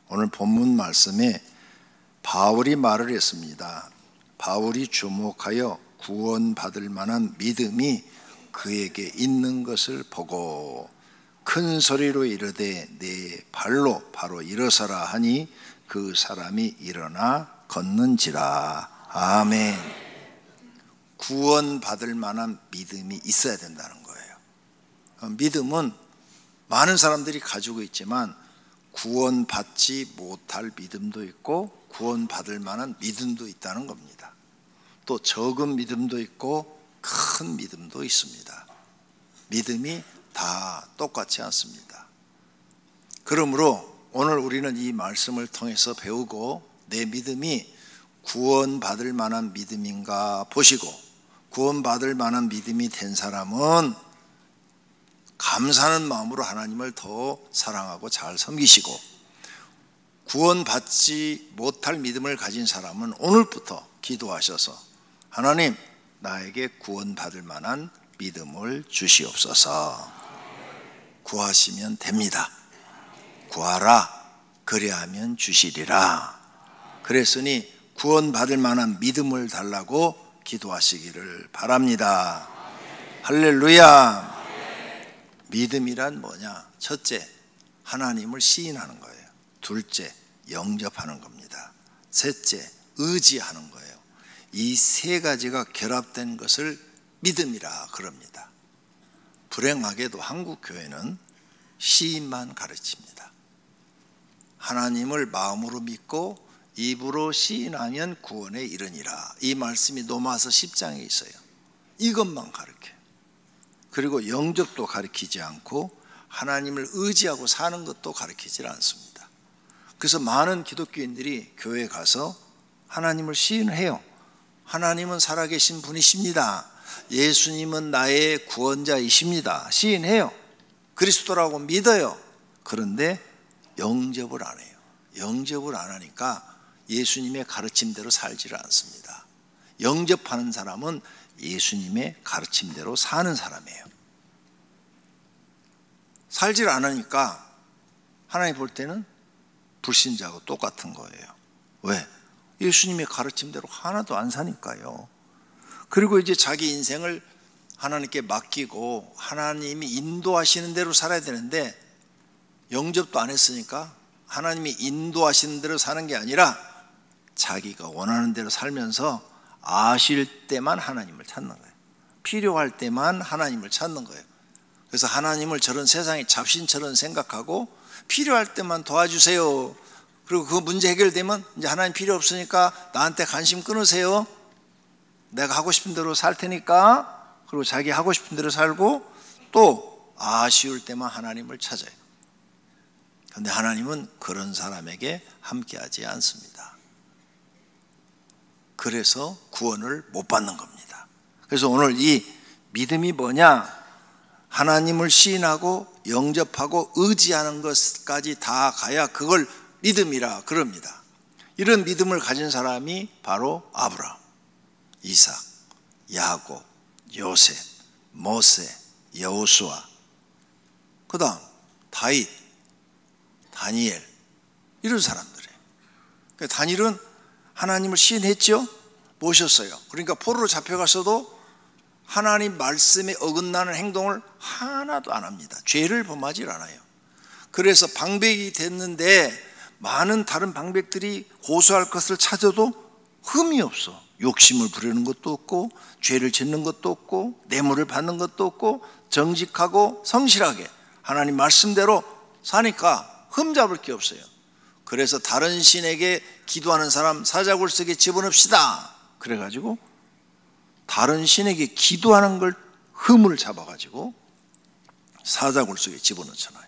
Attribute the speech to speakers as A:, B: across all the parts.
A: 오늘 본문 말씀에 바울이 말을 했습니다. 바울이 주목하여 구원받을 만한 믿음이 그에게 있는 것을 보고 큰 소리로 이르되 내 발로 바로 일어서라 하니 그 사람이 일어나 걷는지라. 아멘. 구원받을 만한 믿음이 있어야 된다는 거예요. 믿음은 많은 사람들이 가지고 있지만 구원받지 못할 믿음도 있고 구원받을 만한 믿음도 있다는 겁니다. 또 적은 믿음도 있고 큰 믿음도 있습니다. 믿음이 다 똑같지 않습니다. 그러므로 오늘 우리는 이 말씀을 통해서 배우고 내 믿음이 구원받을 만한 믿음인가 보시고, 구원받을 만한 믿음이 된 사람은 감사하는 마음으로 하나님을 더 사랑하고 잘 섬기시고, 구원받지 못할 믿음을 가진 사람은 오늘부터 기도하셔서 하나님, 나에게 구원받을 만한 믿음을 주시옵소서. 구하시면 됩니다. 구하라, 그리하면 주시리라. 그랬으니 구원받을 만한 믿음을 달라고 기도하시기를 바랍니다. 할렐루야. 믿음이란 뭐냐? 첫째, 하나님을 시인하는 거예요. 둘째, 영접하는 겁니다. 셋째, 의지하는 거예요. 이 세 가지가 결합된 것을 믿음이라 그럽니다. 불행하게도 한국 교회는 시인만 가르칩니다. 하나님을 마음으로 믿고 입으로 시인하면 구원에 이르니라. 이 말씀이 로마서 10장에 있어요. 이것만 가르쳐요. 그리고 영접도 가르치지 않고 하나님을 의지하고 사는 것도 가르치지 않습니다. 그래서 많은 기독교인들이 교회에 가서 하나님을 시인해요. 하나님은 살아계신 분이십니다. 예수님은 나의 구원자이십니다. 시인해요. 그리스도라고 믿어요. 그런데 영접을 안 해요. 영접을 안 하니까 예수님의 가르침대로 살지를 않습니다. 영접하는 사람은 예수님의 가르침대로 사는 사람이에요. 살지를 않으니까 하나님 볼 때는 불신자하고 똑같은 거예요. 왜? 예수님의 가르침대로 하나도 안 사니까요. 그리고 이제 자기 인생을 하나님께 맡기고 하나님이 인도하시는 대로 살아야 되는데 영접도 안 했으니까 하나님이 인도하시는 대로 사는 게 아니라 자기가 원하는 대로 살면서 아실 때만 하나님을 찾는 거예요. 필요할 때만 하나님을 찾는 거예요. 그래서 하나님을 저런 세상의 잡신처럼 생각하고 필요할 때만 도와주세요. 그리고 그 문제 해결되면 이제 하나님 필요 없으니까 나한테 관심 끊으세요. 내가 하고 싶은 대로 살 테니까. 그리고 자기 하고 싶은 대로 살고 또 아쉬울 때만 하나님을 찾아요. 그런데 하나님은 그런 사람에게 함께하지 않습니다. 그래서 구원을 못 받는 겁니다. 그래서 오늘 이 믿음이 뭐냐? 하나님을 시인하고 영접하고 의지하는 것까지 다 가야 그걸 믿음이라 그럽니다. 이런 믿음을 가진 사람이 바로 아브라함, 이삭, 야곱, 요셉, 모세, 여호수아, 그 다음 다윗, 다니엘, 이런 사람들이에요. 다니엘은 하나님을 시인했죠. 모셨어요. 그러니까 포로로 잡혀갔어도 하나님 말씀에 어긋나는 행동을 하나도 안 합니다. 죄를 범하지 않아요. 그래서 방백이 됐는데 많은 다른 방백들이 고소할 것을 찾아도 흠이 없어. 욕심을 부리는 것도 없고 죄를 짓는 것도 없고 뇌물을 받는 것도 없고 정직하고 성실하게 하나님 말씀대로 사니까 흠잡을 게 없어요. 그래서 다른 신에게 기도하는 사람 사자굴석에 집어넣읍시다. 그래가지고 다른 신에게 기도하는 걸 흠을 잡아가지고 사자굴석에 집어넣잖아요.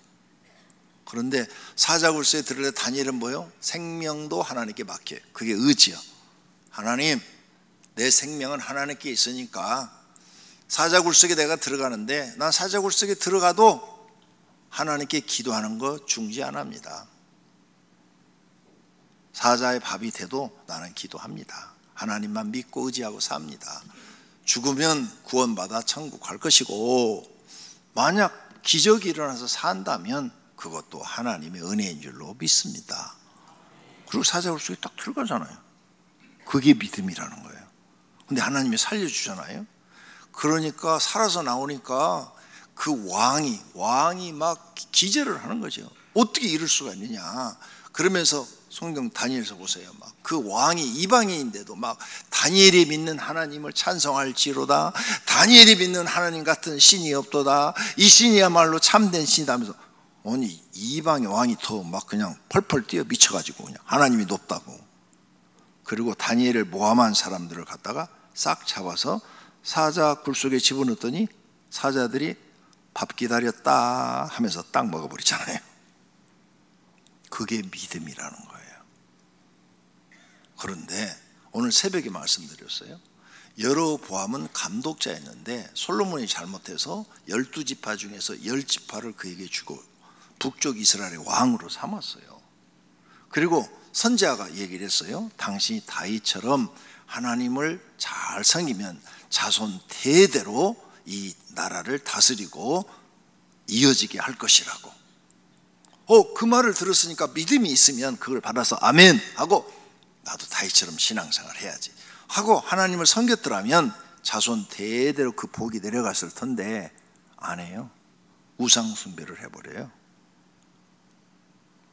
A: 그런데 사자굴석에 들어갈 때 다니엘은 뭐요? 생명도 하나님께 맡겨요. 그게 의지요. 하나님, 내 생명은 하나님께 있으니까 사자굴석에 내가 들어가는데 난 사자굴석에 들어가도 하나님께 기도하는 거 중지 안 합니다. 사자의 밥이 돼도 나는 기도합니다. 하나님만 믿고 의지하고 삽니다. 죽으면 구원받아 천국 갈 것이고 만약 기적이 일어나서 산다면 그것도 하나님의 은혜인 줄로 믿습니다. 그리고 사자굴 속에 딱 들어가잖아요. 그게 믿음이라는 거예요. 근데 하나님이 살려주잖아요. 그러니까 살아서 나오니까 그 왕이 막 기절을 하는 거죠. 어떻게 이럴 수가 있느냐. 그러면서 성경 다니엘서 보세요. 막 그 왕이 이방인인데도 막 다니엘이 믿는 하나님을 찬송할지로다. 다니엘이 믿는 하나님 같은 신이 없도다. 이 신이야말로 참된 신이다 하면서, 아니 이방의 왕이 더 막 그냥 펄펄 뛰어 미쳐가지고 그냥 하나님이 높다고. 그리고 다니엘을 모함한 사람들을 갖다가 싹 잡아서 사자굴 속에 집어넣었더니 사자들이 밥 기다렸다 하면서 딱 먹어버리잖아요. 그게 믿음이라는 거예요. 그런데 오늘 새벽에 말씀드렸어요. 여로보암은 감독자였는데 솔로몬이 잘못해서 12지파 중에서 10지파를 그에게 주고 북쪽 이스라엘의 왕으로 삼았어요. 그리고 선지자가 얘기를 했어요. 당신이 다윗처럼 하나님을 잘 섬기면 자손 대대로 이 나라를 다스리고 이어지게 할 것이라고. 그 말을 들었으니까 믿음이 있으면 그걸 받아서 아멘 하고 나도 다윗처럼 신앙생활 해야지 하고 하나님을 섬겼더라면 자손 대대로 그 복이 내려갔을 텐데 안 해요. 우상 숭배를 해버려요.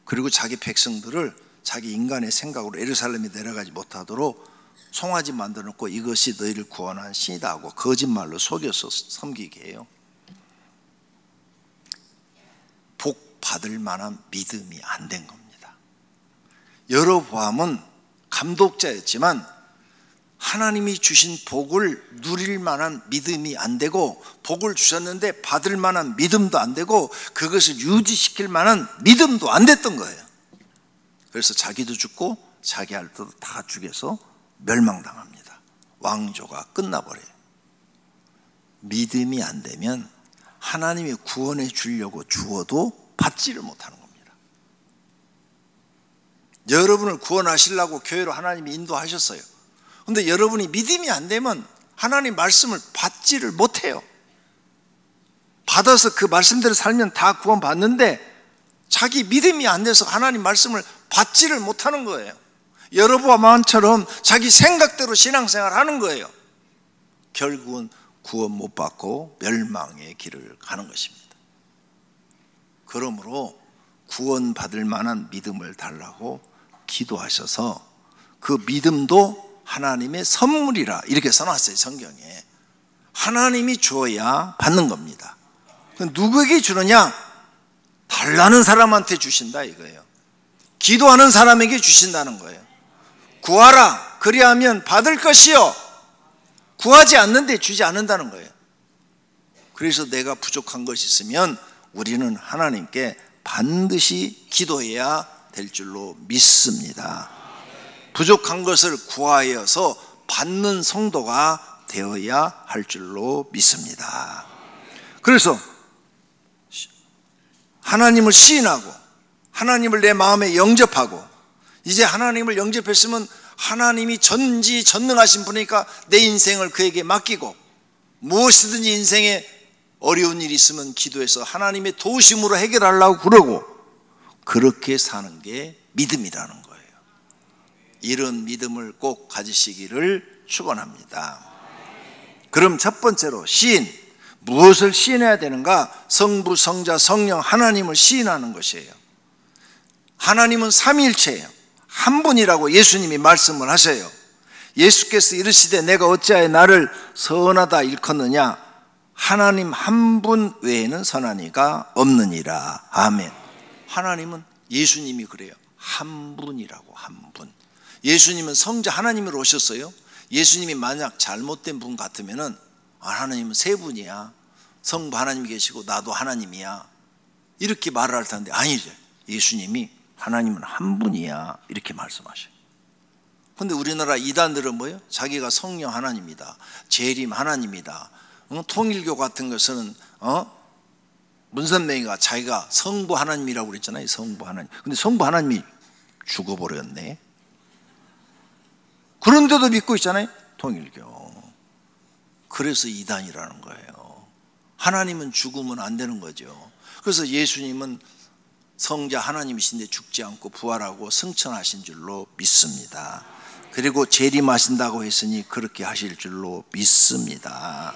A: 그리고 자기 백성들을 자기 인간의 생각으로 예루살렘에 내려가지 못하도록 송아지 만들어 놓고 이것이 너희를 구원한 신이다 하고 거짓말로 속여서 섬기게 해요. 복 받을 만한 믿음이 안 된 겁니다. 여로보암은 감독자였지만 하나님이 주신 복을 누릴 만한 믿음이 안 되고, 복을 주셨는데 받을 만한 믿음도 안 되고, 그것을 유지시킬 만한 믿음도 안 됐던 거예요. 그래서 자기도 죽고 자기 아들도 다 죽여서 멸망당합니다. 왕조가 끝나버려요. 믿음이 안 되면 하나님이 구원해 주려고 주어도 받지를 못하는 겁니다. 여러분을 구원하시려고 교회로 하나님이 인도하셨어요. 그런데 여러분이 믿음이 안 되면 하나님 말씀을 받지를 못해요. 받아서 그 말씀대로 살면 다 구원받는데 자기 믿음이 안 돼서 하나님 말씀을 받지를 못하는 거예요. 여로보암처럼 자기 생각대로 신앙생활 하는 거예요. 결국은 구원 못 받고 멸망의 길을 가는 것입니다. 그러므로 구원받을 만한 믿음을 달라고 기도하셔서 그 믿음도 하나님의 선물이라 이렇게 써놨어요. 성경에. 하나님이 주어야 받는 겁니다. 누구에게 주느냐? 달라는 사람한테 주신다 이거예요. 기도하는 사람에게 주신다는 거예요. 구하라 그리하면 받을 것이요, 구하지 않는데 주지 않는다는 거예요. 그래서 내가 부족한 것이 있으면 우리는 하나님께 반드시 기도해야 될 줄로 믿습니다. 부족한 것을 구하여서 받는 성도가 되어야 할 줄로 믿습니다. 그래서 하나님을 시인하고 하나님을 내 마음에 영접하고, 이제 하나님을 영접했으면 하나님이 전지전능하신 분이니까 내 인생을 그에게 맡기고, 무엇이든지 인생에 어려운 일이 있으면 기도해서 하나님의 도우심으로 해결하려고 그러고, 그렇게 사는 게 믿음이라는 거예요. 이런 믿음을 꼭 가지시기를 축원합니다. 그럼 첫 번째로 시인, 무엇을 시인해야 되는가? 성부, 성자, 성령 하나님을 시인하는 것이에요. 하나님은 삼위일체예요. 한 분이라고 예수님이 말씀을 하셔요. 예수께서 이르시되 내가 어찌하여 나를 선하다 일컫느냐? 하나님 한 분 외에는 선한 이가 없느니라. 아멘. 하나님은, 예수님이 그래요. 한 분이라고, 한 분. 예수님은 성자 하나님으로 오셨어요. 예수님이 만약 잘못된 분 같으면은 하나님은 세 분이야. 성부 하나님이 계시고 나도 하나님이야. 이렇게 말을 할 텐데 아니죠. 예수님이 하나님은 한 분이야. 이렇게 말씀하셔요. 그런데 우리나라 이단들은 뭐예요? 자기가 성령 하나님이다. 재림 하나님이다. 통일교 같은 것은 문선명이가 자기가 성부 하나님이라고 그랬잖아요. 성부 하나님. 근데 성부 하나님이 죽어버렸네. 그런데도 믿고 있잖아요. 통일교. 그래서 이단이라는 거예요. 하나님은 죽으면 안 되는 거죠. 그래서 예수님은 성자 하나님이신데 죽지 않고 부활하고 승천하신 줄로 믿습니다. 그리고 재림하신다고 했으니 그렇게 하실 줄로 믿습니다.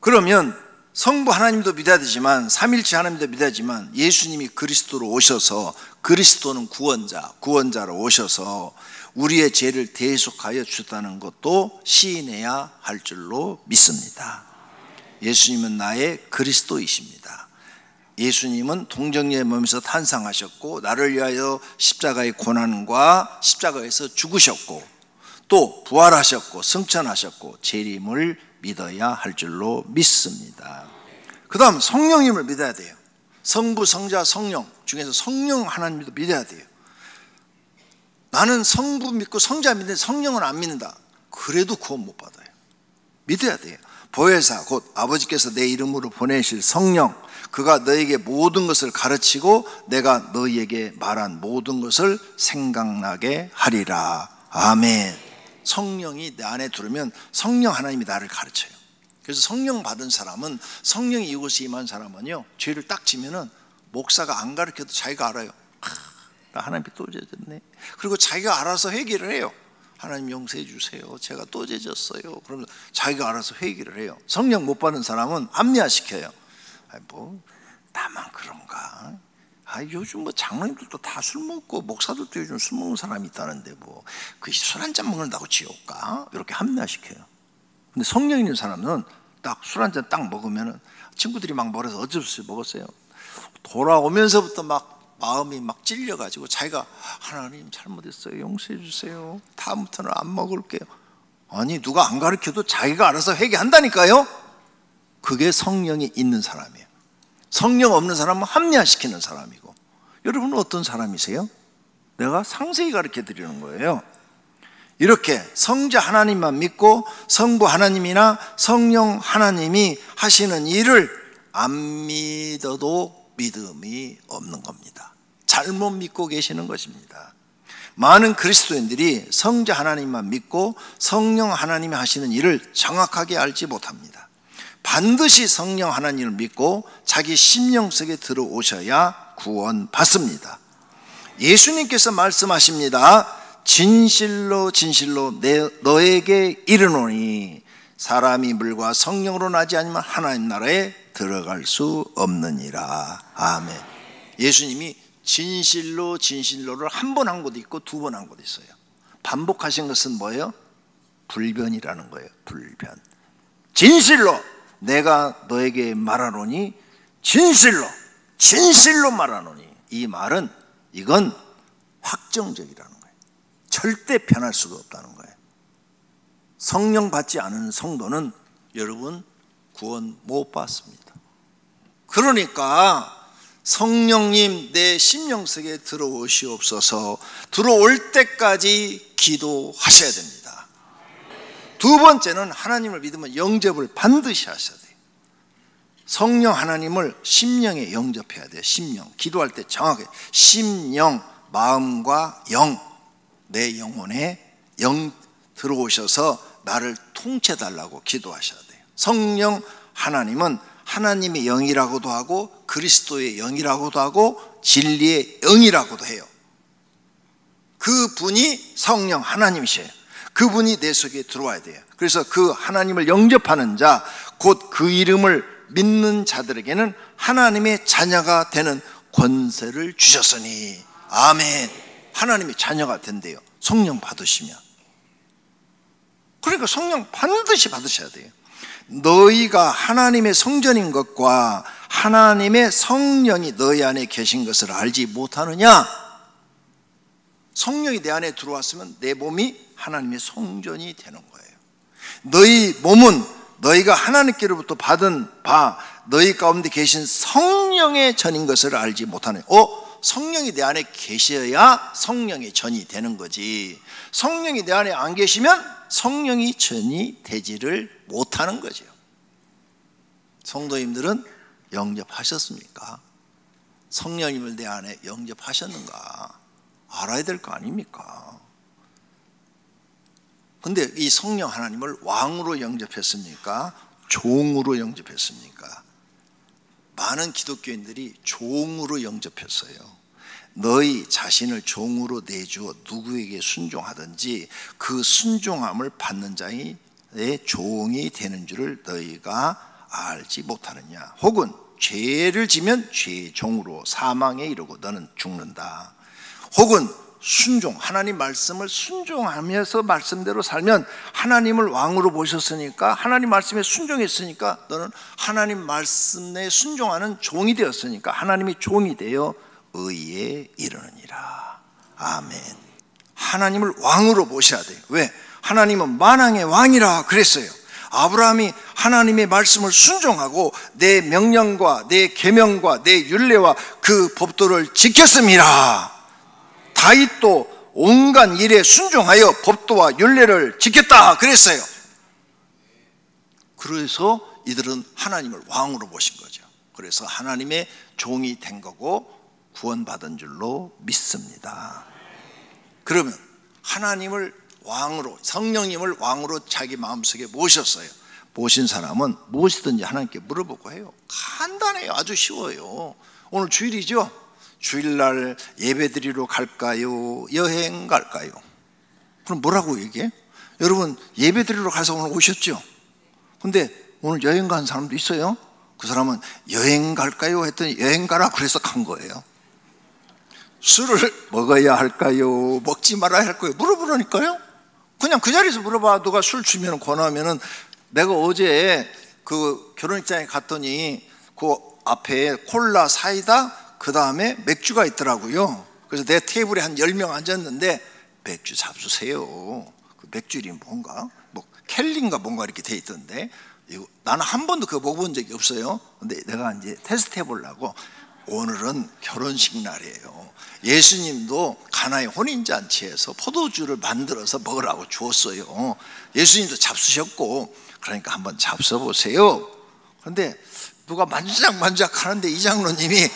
A: 그러면 성부 하나님도 믿어야 되지만 삼일체 하나님도 믿어야 되지만 예수님이 그리스도로 오셔서, 그리스도는 구원자로 오셔서 우리의 죄를 대속하여 주셨다는 것도 시인해야 할 줄로 믿습니다. 예수님은 나의 그리스도이십니다. 예수님은 동정녀의 몸에서 탄생하셨고 나를 위하여 십자가의 고난과 십자가에서 죽으셨고 또 부활하셨고 승천하셨고 재림을 믿어야 할 줄로 믿습니다. 그 다음 성령님을 믿어야 돼요. 성부, 성자, 성령 중에서 성령 하나님도 믿어야 돼요. 나는 성부 믿고 성자 믿는데 성령은 안 믿는다. 그래도 구원 못 받아요. 믿어야 돼요. 보혜사 곧 아버지께서 내 이름으로 보내실 성령, 그가 너에게 모든 것을 가르치고 내가 너희에게 말한 모든 것을 생각나게 하리라. 아멘. 성령이 내 안에 들으면 성령 하나님이 나를 가르쳐요. 그래서 성령 받은 사람은, 성령이 이곳에 임한 사람은요, 죄를 딱 지면은 목사가 안 가르쳐도 자기가 알아요. 나 하나님께 또 죄졌네. 그리고 자기가 알아서 회개를 해요. 하나님 용서해 주세요. 제가 또 죄졌어요. 그러면 자기가 알아서 회개를 해요. 성령 못 받은 사람은 합리화시켜요. 뭐 나만 그런가? 요즘 뭐 장로님들도 다 술 먹고 목사들도 요즘 술 먹는 사람이 있다는데 뭐 그 술 한잔 먹는다고 지옥 가? 이렇게 합리화시켜요. 근데 성령 있는 사람은 딱 술 한잔 딱 먹으면은 친구들이 막 먹어서 어쩔 수 없이 먹었어요. 돌아오면서부터 막 마음이 막 찔려가지고 자기가 하나님 잘못했어요. 용서해 주세요. 다음부터는 안 먹을게요. 아니 누가 안 가르쳐도 자기가 알아서 회개한다니까요. 그게 성령이 있는 사람이에요. 성령 없는 사람은 합리화시키는 사람이고. 여러분은 어떤 사람이세요? 내가 상세히 가르쳐 드리는 거예요. 이렇게 성자 하나님만 믿고 성부 하나님이나 성령 하나님이 하시는 일을 안 믿어도 믿음이 없는 겁니다. 잘못 믿고 계시는 것입니다. 많은 그리스도인들이 성자 하나님만 믿고 성령 하나님이 하시는 일을 정확하게 알지 못합니다. 반드시 성령 하나님을 믿고 자기 심령 속에 들어오셔야 구원받습니다. 예수님께서 말씀하십니다. 진실로 진실로 너에게 이르노니 사람이 물과 성령으로 나지 아니면 하나님 나라에 들어갈 수 없느니라. 아멘. 예수님이 진실로 진실로를 한 번 한 곳도 있고 두 번 한 곳도 있어요. 반복하신 것은 뭐예요? 불변이라는 거예요. 불변. 진실로 내가 너에게 말하노니 진실로 말하노니. 이 말은 이건 확정적이라는 거예요. 절대 변할 수가 없다는 거예요. 성령 받지 않은 성도는 여러분 구원 못 받습니다. 그러니까 성령님 내 심령 속에 들어오시옵소서. 들어올 때까지 기도하셔야 됩니다. 두 번째는 하나님을 믿으면 영접을 반드시 하셔야 돼요. 성령 하나님을 심령에 영접해야 돼요. 심령. 기도할 때 정확하게 심령, 마음과 영, 내 영혼에 영 들어오셔서 나를 통치해달라고 기도하셔야 돼요. 성령 하나님은 하나님의 영이라고도 하고 그리스도의 영이라고도 하고 진리의 영이라고도 해요. 그분이 성령 하나님이셔요. 그분이 내 속에 들어와야 돼요. 그래서 그 하나님을 영접하는 자, 곧 그 이름을 믿는 자들에게는 하나님의 자녀가 되는 권세를 주셨으니. 아멘. 하나님의 자녀가 된대요. 성령 받으시면. 그러니까 성령 반드시 받으셔야 돼요. 너희가 하나님의 성전인 것과 하나님의 성령이 너희 안에 계신 것을 알지 못하느냐? 성령이 내 안에 들어왔으면 내 몸이 하나님의 성전이 되는 거예요. 너희 몸은 너희가 하나님께로부터 받은 바 너희 가운데 계신 성령의 전인 것을 알지 못하느냐? 성령이 내 안에 계셔야 성령의 전이 되는 거지. 성령이 내 안에 안 계시면 성령이 전이 되지를 못하는 거죠. 성도님들은 영접하셨습니까? 성령님을 내 안에 영접하셨는가? 알아야 될 거 아닙니까? 근데 이 성령 하나님을 왕으로 영접했습니까? 종으로 영접했습니까? 많은 기독교인들이 종으로 영접했어요. 너희 자신을 종으로 내주어 누구에게 순종하든지 그 순종함을 받는 자의 종이 되는 줄을 너희가 알지 못하느냐. 혹은 죄를 지면 죄의 종으로 사망에 이르고 너는 죽는다. 혹은 순종, 하나님 말씀을 순종하면서 말씀대로 살면 하나님을 왕으로 모셨으니까, 하나님 말씀에 순종했으니까 너는 하나님 말씀에 순종하는 종이 되었으니까 하나님의 종이 되어 의에 이르느니라. 아멘. 하나님을 왕으로 모셔야 돼요. 왜? 하나님은 만왕의 왕이라 그랬어요. 아브라함이 하나님의 말씀을 순종하고 내 명령과 내 계명과 내 율례와 그 법도를 지켰습니다. 다윗도 온갖 일에 순종하여 법도와 율례를 지켰다 그랬어요. 그래서 이들은 하나님을 왕으로 모신 거죠. 그래서 하나님의 종이 된 거고 구원받은 줄로 믿습니다. 그러면 하나님을 왕으로, 성령님을 왕으로 자기 마음속에 모셨어요. 모신 사람은 무엇이든지 하나님께 물어보고 해요. 간단해요. 아주 쉬워요. 오늘 주일이죠? 주일날 예배드리러 갈까요? 여행 갈까요? 그럼 뭐라고 얘기해? 여러분 예배드리러 가서 오늘 오셨죠? 근데 오늘 여행 간 사람도 있어요. 그 사람은 여행 갈까요? 했더니 여행 가라 그래서 간 거예요. 술을 먹어야 할까요? 먹지 말아야 할까요? 물어보라니까요. 그냥 그 자리에서 물어봐. 누가 술 주면 권하면은, 내가 어제 그 결혼식장에 갔더니 그 앞에 콜라, 사이다, 그 다음에 맥주가 있더라고요. 그래서 내 테이블에 한 10명 앉았는데 맥주 잡수세요. 그 맥주 이름이 뭔가? 뭐 켈린가 뭔가 이렇게 돼 있던데, 이거 나는 한 번도 그거 먹어본 적이 없어요. 근데 내가 이제 테스트 해보려고, 오늘은 결혼식 날이에요. 예수님도 가나의 혼인잔치에서 포도주를 만들어서 먹으라고 주었어요. 예수님도 잡수셨고, 그러니까 한번 잡숴보세요. 그런데 누가 만지작 하는데 이 장로님이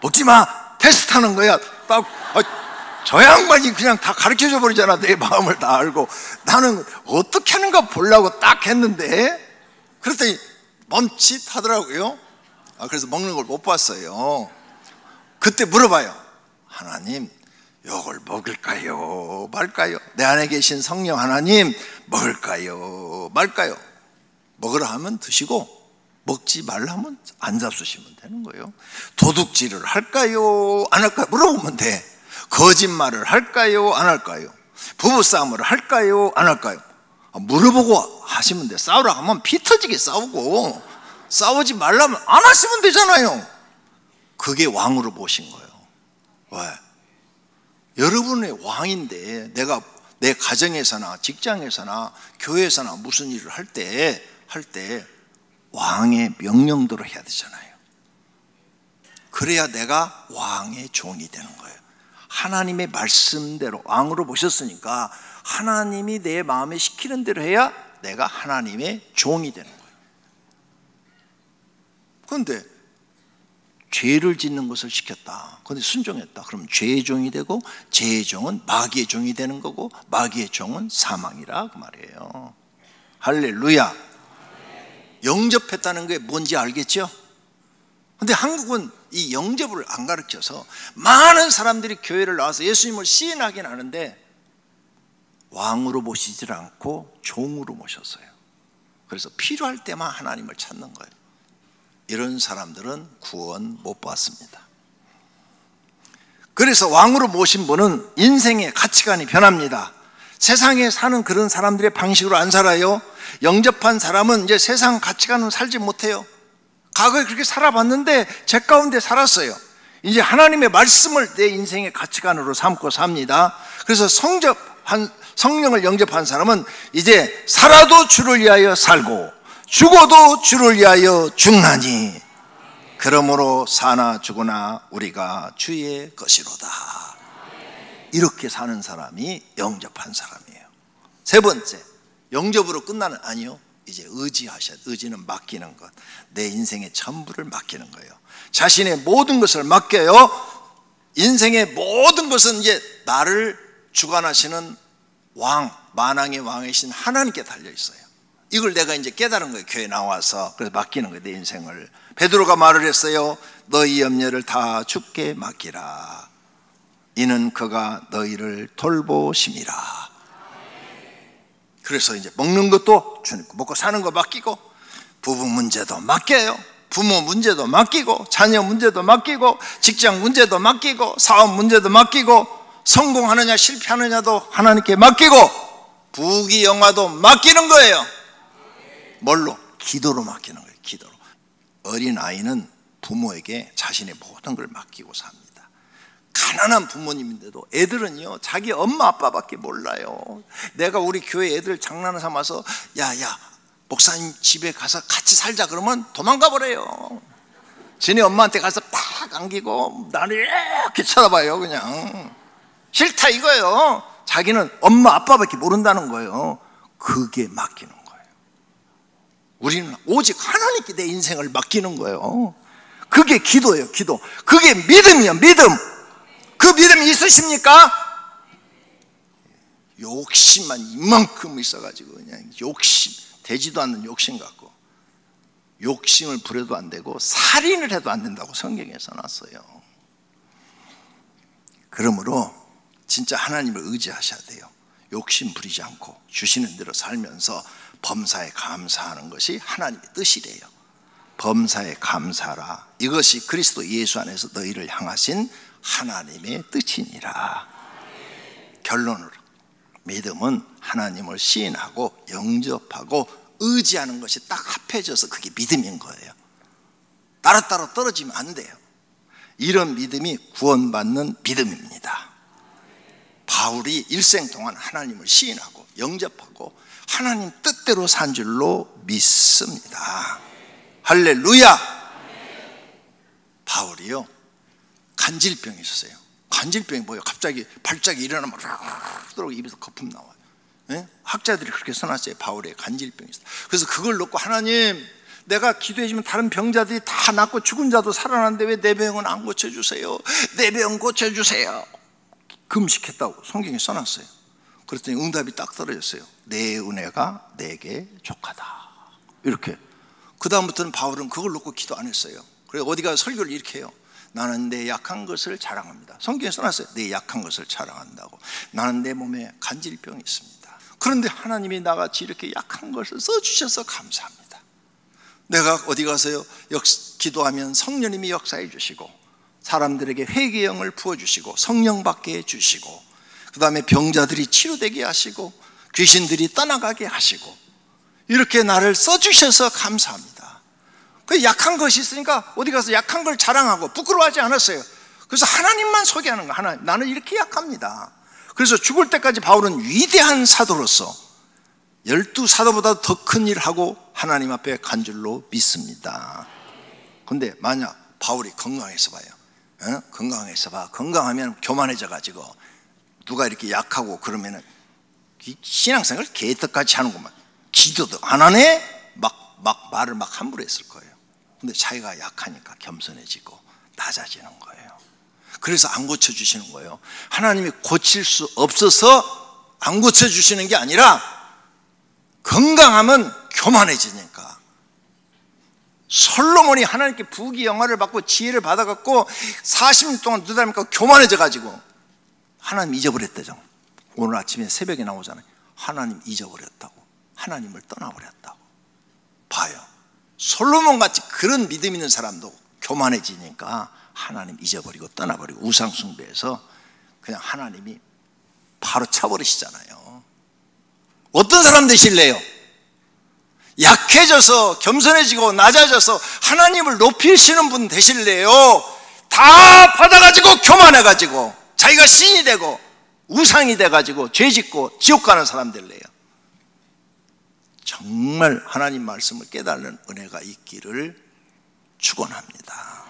A: 먹지 마! 테스트하는 거야. 딱, 저 양반이 그냥 다 가르쳐줘 버리잖아. 내 마음을 다 알고. 나는 어떻게 하는가 보려고 딱 했는데, 그랬더니 멈칫하더라고요. 그래서 먹는 걸 못 봤어요. 그때 물어봐요. 하나님, 이걸 먹을까요? 말까요? 내 안에 계신 성령 하나님, 먹을까요? 말까요? 먹으라 하면 드시고, 먹지 말라면 안 잡수시면 되는 거예요. 도둑질을 할까요? 안 할까요? 물어보면 돼. 거짓말을 할까요? 안 할까요? 부부싸움을 할까요? 안 할까요? 물어보고 하시면 돼. 싸우라 하면 피 터지게 싸우고, 싸우지 말라면 안 하시면 되잖아요. 그게 왕으로 모신 거예요. 왜? 여러분의 왕인데, 내가 내 가정에서나 직장에서나 교회에서나 무슨 일을 할 때 왕의 명령대로 해야 되잖아요. 그래야 내가 왕의 종이 되는 거예요. 하나님의 말씀대로 왕으로 모셨으니까 하나님이 내 마음에 시키는 대로 해야 내가 하나님의 종이 되는 거예요. 그런데 죄를 짓는 것을 시켰다. 그런데 순종했다. 그럼 죄의 종이 되고, 죄의 종은 마귀의 종이 되는 거고, 마귀의 종은 사망이라 그 말이에요. 할렐루야. 영접했다는 게 뭔지 알겠죠? 근데 한국은 이 영접을 안 가르쳐서 많은 사람들이 교회를 나와서 예수님을 시인하긴 하는데 왕으로 모시질 않고 종으로 모셨어요. 그래서 필요할 때만 하나님을 찾는 거예요. 이런 사람들은 구원 못 받습니다. 그래서 왕으로 모신 분은 인생의 가치관이 변합니다. 세상에 사는 그런 사람들의 방식으로 안 살아요. 영접한 사람은 이제 세상 가치관으로 살지 못해요. 과거에 그렇게 살아봤는데 제 가운데 살았어요. 이제 하나님의 말씀을 내 인생의 가치관으로 삼고 삽니다. 그래서 성령을 영접한 사람은 이제 살아도 주를 위하여 살고 죽어도 주를 위하여 죽나니 그러므로 사나 죽으나 우리가 주의 것이로다. 이렇게 사는 사람이 영접한 사람이에요. 세 번째, 영접으로 끝나는, 아니요, 이제 의지하셔야 돼요. 의지는 맡기는 것, 내 인생의 전부를 맡기는 거예요. 자신의 모든 것을 맡겨요. 인생의 모든 것은 이제 나를 주관하시는 왕, 만왕의 왕이신 하나님께 달려 있어요. 이걸 내가 이제 깨달은 거예요. 교회 나와서. 그래서 맡기는 거예요, 내 인생을. 베드로가 말을 했어요. 너희 염려를 다 주께 맡기라. 이는 그가 너희를 돌보심이라. 그래서 이제 먹는 것도 주님, 먹고 사는 거 맡기고, 부부 문제도 맡겨요. 부모 문제도 맡기고, 자녀 문제도 맡기고, 직장 문제도 맡기고, 사업 문제도 맡기고, 성공하느냐 실패하느냐도 하나님께 맡기고, 부귀영화도 맡기는 거예요. 뭘로? 기도로 맡기는 거예요. 기도로. 어린아이는 부모에게 자신의 모든 걸 맡기고 삽니다. 가난한 부모님인데도 애들은요, 자기 엄마 아빠밖에 몰라요. 내가 우리 교회 애들 장난 삼아서 야야 목사님 집에 가서 같이 살자 그러면 도망가 버려요. 쟤네 엄마한테 가서 팍 안기고 나를 이렇게 쳐다봐요. 그냥 싫다 이거예요. 자기는 엄마 아빠밖에 모른다는 거예요. 그게 맡기는 거예요. 우리는 오직 하나님께 내 인생을 맡기는 거예요. 그게 기도예요. 기도. 그게 믿음이에요. 믿음. 그 믿음이 있으십니까? 욕심만 이만큼 있어가지고 그냥 욕심, 되지도 않는 욕심 갖고, 욕심을 부려도 안 되고 살인을 해도 안 된다고 성경에 써놨어요. 그러므로 진짜 하나님을 의지하셔야 돼요. 욕심 부리지 않고 주시는 대로 살면서 범사에 감사하는 것이 하나님의 뜻이래요. 범사에 감사라. 이것이 그리스도 예수 안에서 너희를 향하신 하나님의 뜻이니라. 결론으로 믿음은 하나님을 시인하고 영접하고 의지하는 것이 딱 합해져서 그게 믿음인 거예요. 따로따로 떨어지면 안 돼요. 이런 믿음이 구원받는 믿음입니다. 바울이 일생 동안 하나님을 시인하고 영접하고 하나님 뜻대로 산 줄로 믿습니다. 할렐루야. 바울이요, 간질병이 있었어요. 간질병이 뭐예요? 갑자기 발작이 일어나면 락락 입에서 거품 나와요. 네? 학자들이 그렇게 써놨어요. 바울의 간질병이 있어요. 그래서 그걸 놓고 하나님, 내가 기도해주면 다른 병자들이 다 낫고 죽은 자도 살아나는데 왜 내 병은 안 고쳐주세요? 내 병 고쳐주세요. 금식했다고 성경에 써놨어요. 그랬더니 응답이 딱 떨어졌어요. 내 은혜가 내게 족하다. 이렇게. 그 다음부터는 바울은 그걸 놓고 기도 안 했어요. 그래서 어디 가서 설교를 이렇게 해요. 나는 내 약한 것을 자랑합니다. 성경에 써놨어요. 내 약한 것을 자랑한다고. 나는 내 몸에 간질병이 있습니다. 그런데 하나님이 나같이 이렇게 약한 것을 써주셔서 감사합니다. 내가 어디 가서요, 기도하면 성령님이 역사해 주시고, 사람들에게 회개의 영을 부어주시고, 성령 받게 해주시고, 그 다음에 병자들이 치료되게 하시고, 귀신들이 떠나가게 하시고, 이렇게 나를 써주셔서 감사합니다. 그 약한 것이 있으니까 어디 가서 약한 걸 자랑하고 부끄러워하지 않았어요. 그래서 하나님만 소개하는 거야. 하나님, 나는 이렇게 약합니다. 그래서 죽을 때까지 바울은 위대한 사도로서 12사도보다 더 큰 일을 하고 하나님 앞에 간 줄로 믿습니다. 그런데 만약 바울이 건강해서 봐요. 건강해서 봐. 건강하면 교만해져 가지고 누가 이렇게 약하고 그러면은 신앙생활 개떡같이 하는구만. 기도도 안 하네? 막 말을 막 함부로 했을 거예요. 근데 자기가 약하니까 겸손해지고 낮아지는 거예요. 그래서 안 고쳐주시는 거예요. 하나님이 고칠 수 없어서 안 고쳐주시는 게 아니라 건강하면 교만해지니까. 솔로몬이 하나님께 부귀영화를 받고 지혜를 받아갖고 40년 동안 누다니까 교만해져가지고 하나님 잊어버렸대죠. 오늘 아침에 새벽에 나오잖아요. 하나님 잊어버렸다고. 하나님을 떠나버렸다고. 봐요. 솔로몬같이 그런 믿음 있는 사람도 교만해지니까 하나님 잊어버리고 떠나버리고 우상숭배해서 그냥 하나님이 바로 쳐버리시잖아요. 어떤 사람 되실래요? 약해져서 겸손해지고 낮아져서 하나님을 높이시는 분 되실래요? 다 받아가지고 교만해가지고 자기가 신이 되고 우상이 돼가지고 죄짓고 지옥 가는 사람 될래요? 정말 하나님 말씀을 깨달는 은혜가 있기를 축원합니다.